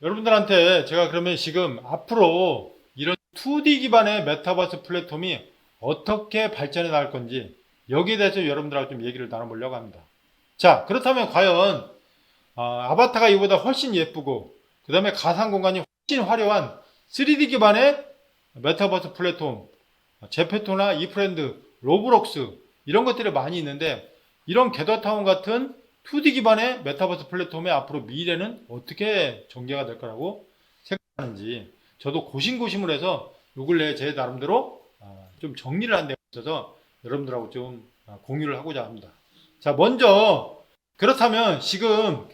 여러분들한테 제가 그러면 지금 앞으로 이런 2D 기반의 메타버스 플랫폼이 어떻게 발전해 나갈 건지 여기에 대해서 여러분들하고 좀 얘기를 나눠보려고 합니다. 자, 그렇다면 과연 아바타가 이보다 훨씬 예쁘고 그 다음에 가상 공간이 훨씬 화려한 3D 기반의 메타버스 플랫폼, 제페토나 이프렌드, 로블록스 이런 것들이 많이 있는데 이런 게더타운 같은 2D 기반의 메타버스 플랫폼의 앞으로 미래는 어떻게 전개가 될 거라고 생각하는지 저도 고심고심을 해서 요 근래 제 나름대로 좀 정리를 한 데 있어서 여러분들하고 좀 공유를 하고자 합니다. 자, 먼저 그렇다면 지금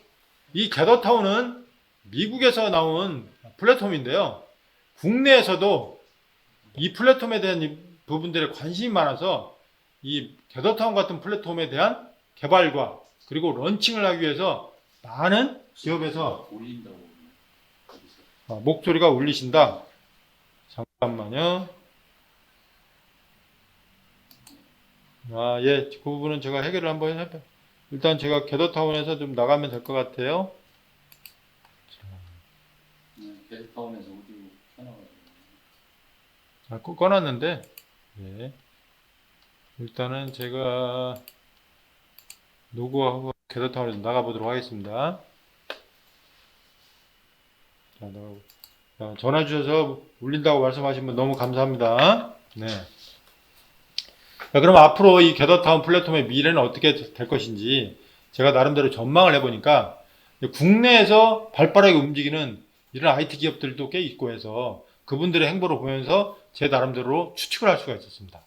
이 게더타운은 미국에서 나온 플랫폼인데요. 국내에서도 이 플랫폼에 대한 부분들에 관심이 많아서 이 게더타운 같은 플랫폼에 대한 개발과 그리고 런칭을 하기 위해서 많은 기업에서 목소리가 울리신다. 잠깐만요. 예, 그 부분은 제가 해결을 한번 해봐요. 일단 제가 게더타운에서 좀 나가면 될 것 같아요. 게더타운에서 오디오 켜놔가지고. 꺼놨는데, 예. 일단은 제가 노고하고 게더타운에서 나가보도록 하겠습니다. 자, 전화 주셔서 울린다고 말씀하신 분 너무 감사합니다. 네. 자, 그럼 앞으로 이 게더타운 플랫폼의 미래는 어떻게 될 것인지 제가 나름대로 전망을 해보니까 국내에서 발빠르게 움직이는 이런 IT 기업들도 꽤 있고 해서 그분들의 행보를 보면서 제 나름대로 추측을 할 수가 있었습니다.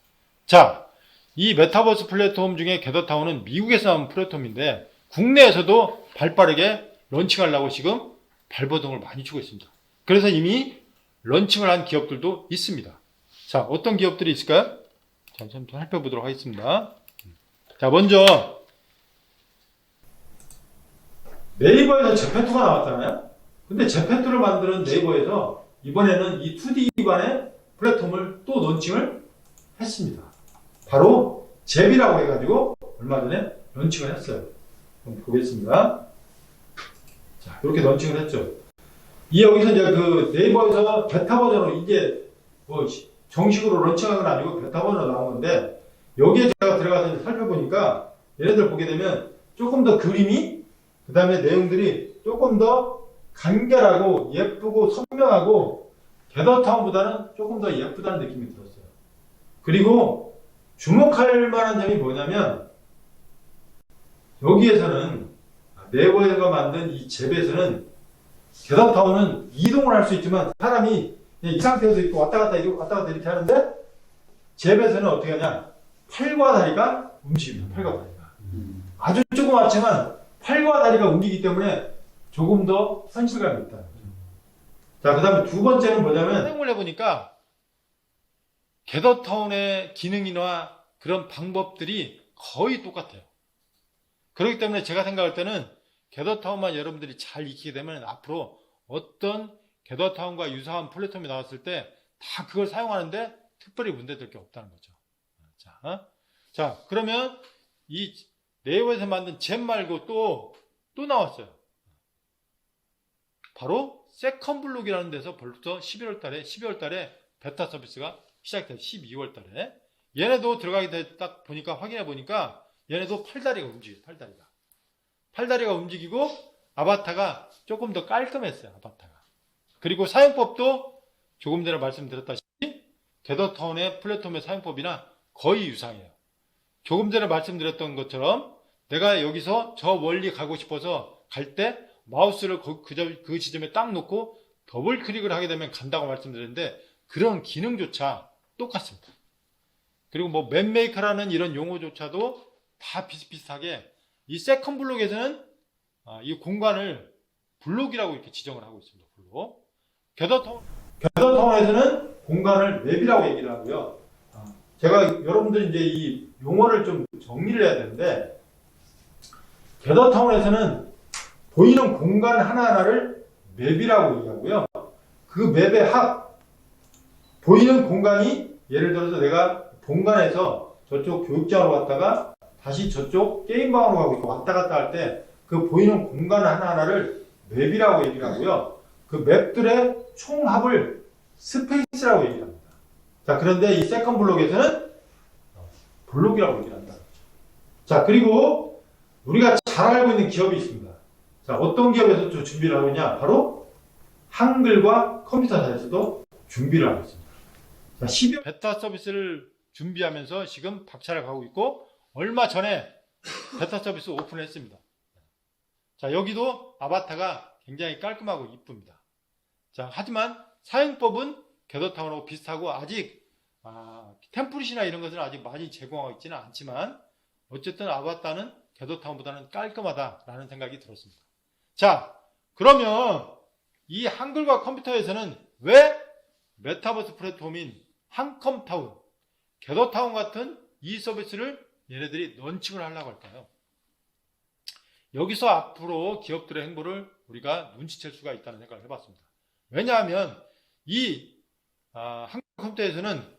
자, 이 메타버스 플랫폼 중에 게더타운은 미국에서 나온 플랫폼인데 국내에서도 발빠르게 런칭하려고 지금 발버둥을 많이 치고 있습니다. 그래서 이미 런칭을 한 기업들도 있습니다. 자, 어떤 기업들이 있을까요? 잠시 살펴보도록 하겠습니다. 자, 먼저 네이버에서 제페토가 나왔잖아요. 근데 제페토를 만드는 네이버에서 이번에는 이 2D 기반의 플랫폼을 또 런칭을 했습니다. 바로 잽이라고 해가지고 얼마 전에 런칭을 했어요. 한번 보겠습니다. 자, 이렇게 런칭을 했죠. 이 여기서 이제 그 네이버에서 베타 버전으로 이제 뭐 정식으로 런칭한 건 아니고 베타 버전으로 나온 건데 여기에 제가 들어가서 이제 살펴보니까 얘네들 보게 되면 조금 더 그림이 그 다음에 내용들이 조금 더 간결하고 예쁘고 선명하고 게더타운보다는 조금 더 예쁘다는 느낌이 들었어요. 그리고 주목할 만한 점이 뭐냐면 여기에서는 네이버에서 만든 이 잽에서는 게더타운은 이동을 할 수 있지만 사람이 이 상태에서 있고 왔다 갔다 이렇게 하는데 잽에서는 어떻게 하냐, 팔과 다리가 움직입니다. 팔과 다리가 아주 조그맣지만 팔과 다리가 움직이기 때문에 조금 더 현실감이 있다. 자, 그 다음에 두 번째는 뭐냐면 사용을 해보니까 게더타운의 기능이나 그런 방법들이 거의 똑같아요. 그렇기 때문에 제가 생각할 때는 게더타운만 여러분들이 잘 익히게 되면 앞으로 어떤 게더타운과 유사한 플랫폼이 나왔을 때 다 그걸 사용하는데 특별히 문제될 게 없다는 거죠. 자, 그러면 이 네이버에서 만든 잼 말고 또 나왔어요. 바로 세컨블록이라는 데서 벌써 12월 달에 베타 서비스가 시작돼요. 12월 달에. 얘네도 들어가게 딱 보니까 확인해 보니까 얘네도 팔다리가 움직여요. 팔다리가 움직이고 아바타가 조금 더 깔끔했어요. 아바타가. 그리고 사용법도 조금 전에 말씀드렸다시피 게더타운의 플랫폼의 사용법이나 거의 유사해요. 조금 전에 말씀드렸던 것처럼 내가 여기서 저 멀리 가고 싶어서 갈 때 마우스를 그 지점에 딱 놓고 더블 클릭을 하게 되면 간다고 말씀드렸는데 그런 기능조차 똑같습니다. 그리고 뭐 맵메이커라는 이런 용어조차도 다 비슷비슷하게 이 세컨 블록에서는 이 공간을 블록이라고 이렇게 지정을 하고 있습니다. 블록. 게더타운에서는 공간을 맵이라고 얘기를 하고요. 제가 여러분들이 이제 이 용어를 좀 정리를 해야 되는데 게더타운에서는 보이는 공간 하나하나를 맵이라고 얘기하고요. 그 맵의 보이는 공간이 예를 들어서 내가 본관에서 저쪽 교육장으로 갔다가 다시 저쪽 게임방으로 가고 있고 왔다 갔다 할 때 그 보이는 공간 하나하나를 맵이라고 얘기를 하고요. 그 맵들의 총합을 스페이스라고 얘기를 합니다. 자, 그런데 이 세컨 블록에서는 블록이라고 얘기를 한다. 자, 그리고 우리가 잘 알고 있는 기업이 있습니다. 자, 어떤 기업에서 좀 준비를 하고 있냐? 바로 한글과 컴퓨터사에서도 준비를 하고 있습니다. 자, 10여 베타 서비스를 준비하면서 지금 박차를 가고 있고, 얼마 전에 베타 서비스 오픈을 했습니다. 자, 여기도 아바타가 굉장히 깔끔하고 이쁩니다. 자, 하지만 사용법은 겟더타운하고 비슷하고 아직 템플릿이나 이런 것을 아직 많이 제공하고 있지는 않지만 어쨌든 아바타는 겟더타운보다는 깔끔하다라는 생각이 들었습니다. 자, 그러면 이 한글과 컴퓨터에서는 왜 메타버스 플랫폼인 한컴타운, 겟더타운 같은 이 서비스를 얘네들이 런칭을 하려고 할까요? 여기서 앞으로 기업들의 행보를 우리가 눈치챌 수가 있다는 생각을 해봤습니다. 왜냐하면 이 한컴퓨터에서는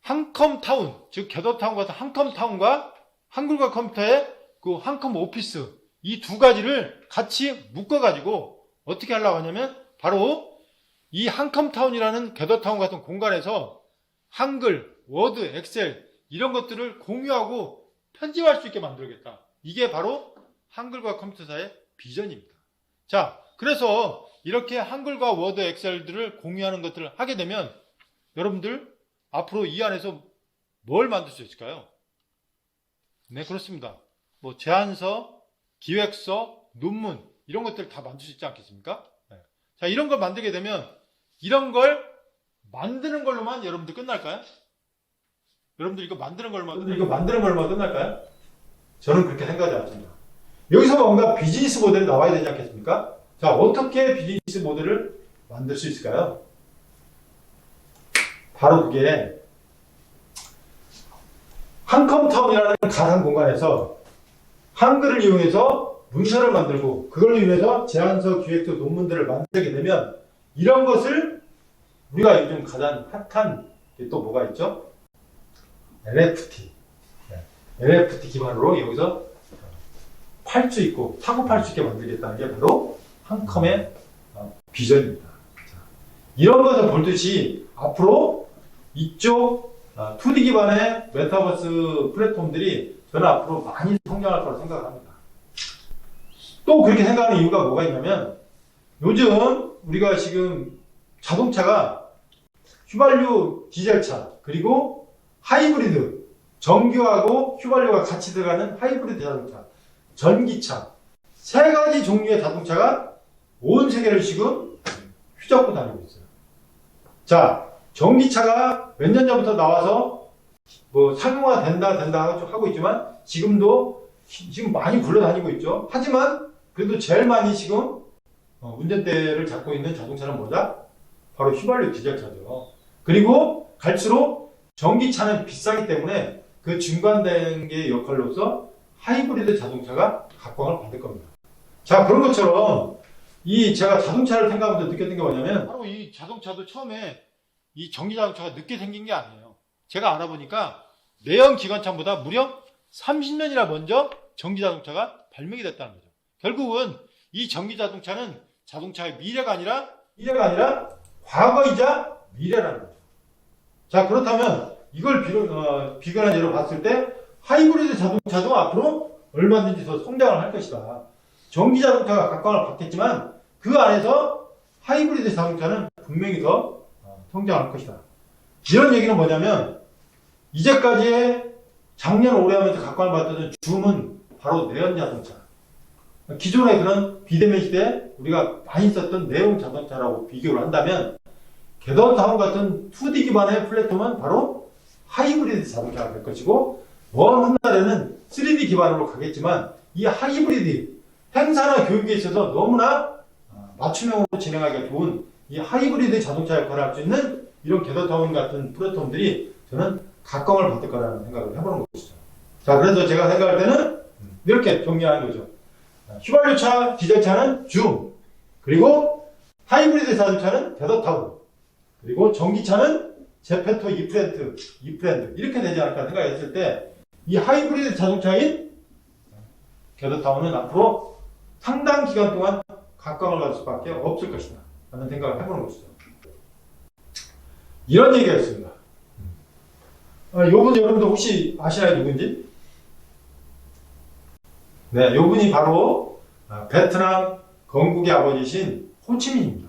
한컴타운, 즉 겟더타운 같은 한컴타운과 한글과 컴퓨터의 그 한컴 오피스 이 두 가지를 같이 묶어가지고 어떻게 하려고 하냐면 바로 이 한컴타운이라는 겟더타운 같은 공간에서 한글, 워드, 엑셀 이런 것들을 공유하고 편집할 수 있게 만들겠다. 이게 바로 한글과 컴퓨터사의 비전입니다. 자, 그래서 이렇게 한글과 워드, 엑셀들을 공유하는 것들을 하게 되면 여러분들 앞으로 이 안에서 뭘 만들 수 있을까요? 네, 그렇습니다. 뭐 제안서, 기획서, 논문 이런 것들을 다 만들 수 있지 않겠습니까? 네. 자, 이런 걸 만들게 되면 이런 걸 만드는 걸로만 여러분들 끝날까요? 여러분들 이거 만드는 걸로만 끝날까요? 저는 그렇게 생각하지 않습니다. 여기서 뭔가 비즈니스 모델이 나와야 되지 않겠습니까? 자, 어떻게 비즈니스 모델을 만들 수 있을까요? 바로 그게 한컴타운이라는 가상 공간에서 한글을 이용해서 문서를 만들고 그걸 이용해서 제안서, 기획서, 논문들을 만들게 되면 이런 것을 우리가 요즘 가장 핫한 게 또 뭐가 있죠? NFT. NFT 기반으로 여기서 팔 수 있고 사고 팔 수 있게 만들겠다는 게 바로 한컴의 비전입니다. 이런 것을 보듯이 앞으로 이쪽 2D 기반의 메타버스 플랫폼들이 저는 앞으로 많이 성장할 거라고 생각합니다. 또 그렇게 생각하는 이유가 뭐가 있냐면 요즘 우리가 지금 자동차가 휘발유 디젤차 그리고 하이브리드 전기하고 휘발유가 같이 들어가는 하이브리드 자동차 전기차 세 가지 종류의 자동차가 온 세계를 지금 휘젓고 다니고 있어요. 자, 전기차가 몇 년 전부터 나와서 뭐 상용화 된다 하고 있지만 지금 많이 굴러다니고 있죠. 하지만 그래도 제일 많이 지금 운전대를 잡고 있는 자동차는 뭐다? 바로 휘발유 디젤차죠. 그리고 갈수록 전기차는 비싸기 때문에 그 중간단계의 역할로서 하이브리드 자동차가 각광을 받을 겁니다. 자, 그런 것처럼 제가 자동차를 생각하면서 느꼈던 게 뭐냐면 바로 이 자동차도 처음에 이 전기 자동차가 늦게 생긴 게 아니에요. 제가 알아보니까 내연 기관차보다 무려 30년이나 먼저 전기 자동차가 발명이 됐다는 거죠. 결국은 이 전기 자동차는 자동차의 미래가 아니라 과거이자 미래라는 거죠. 자, 그렇다면 이걸 비관한 예로 봤을 때 하이브리드 자동차도 앞으로 얼마든지 더 성장을 할 것이다. 전기 자동차가 각광을 받겠지만 그 안에서 하이브리드 자동차는 분명히 더 성장할 것이다. 이런 얘기는 뭐냐면 이제까지의 작년 올해 하면서 각광을 받던 줌은 바로 내연 자동차. 기존의 그런 비대면 시대에 우리가 많이 썼던 내용 자동차라고 비교를 한다면 겟더타운 같은 2D 기반의 플랫폼은 바로 하이브리드 자동차가 될 것이고 먼 훗날에는 3D 기반으로 가겠지만 이 하이브리드 행사나 교육에 있어서 너무나 맞춤형으로 진행하기가 좋은 이 하이브리드 자동차 역할을 할 수 있는 이런 겟더타운 같은 플랫폼들이 저는 각광을 받을 거라는 생각을 해보는 것이죠. 자, 그래서 제가 생각할 때는 이렇게 정리하는 거죠. 휘발유차, 디젤차는 줌, 그리고 하이브리드 자동차는 겟더타운, 그리고 전기차는 제페토 이프렌드 이렇게 되지 않을까 생각했을 때 이 하이브리드 자동차인 겟더타운은 앞으로 상당 기간 동안 각광을 받을 수밖에 없을 것이다. 하는 생각을 해보는 것이죠. 이런 얘기가 있습니다. 요분 여러분들 혹시 아시나요? 누군지? 네, 요분이 바로 베트남 건국의 아버지신 호치민입니다.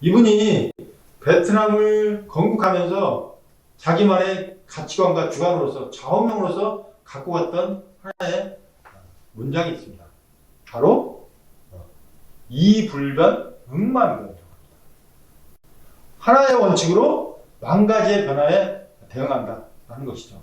이분이 베트남을 건국하면서 자기만의 가치관과 주관으로서 좌우명으로서 갖고 갔던 하나의 문장이 있습니다. 바로 이불변 응만변. 하나의 원칙으로 만 가지의 변화에 대응한다라는 것이죠.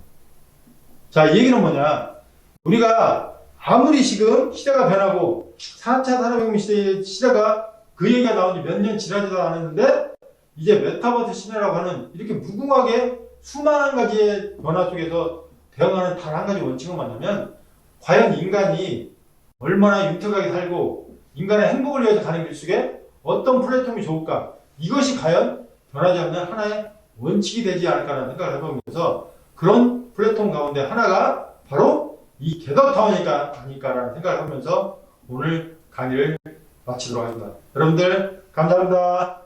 자, 이 얘기는 뭐냐? 우리가 아무리 지금 시대가 변하고 4차 산업혁명 시대가 그 얘기가 나온 지 몇 년 지나지도 않았는데 이제 메타버스 시대라고 하는 이렇게 무궁하게 수많은 가지의 변화 속에서 대응하는 단 한 가지 원칙은 뭐냐면 과연 인간이 얼마나 윤택하게 살고 인간의 행복을 위해서 가는 길 속에 어떤 플랫폼이 좋을까? 이것이 과연 변하지 않는 하나의 원칙이 되지 않을까라는 생각을 해보면서 그런 플랫폼 가운데 하나가 바로 이 겟업타운이니까 아닐까라는 생각을 하면서 오늘 강의를 마치도록 하겠습니다. 여러분들 감사합니다.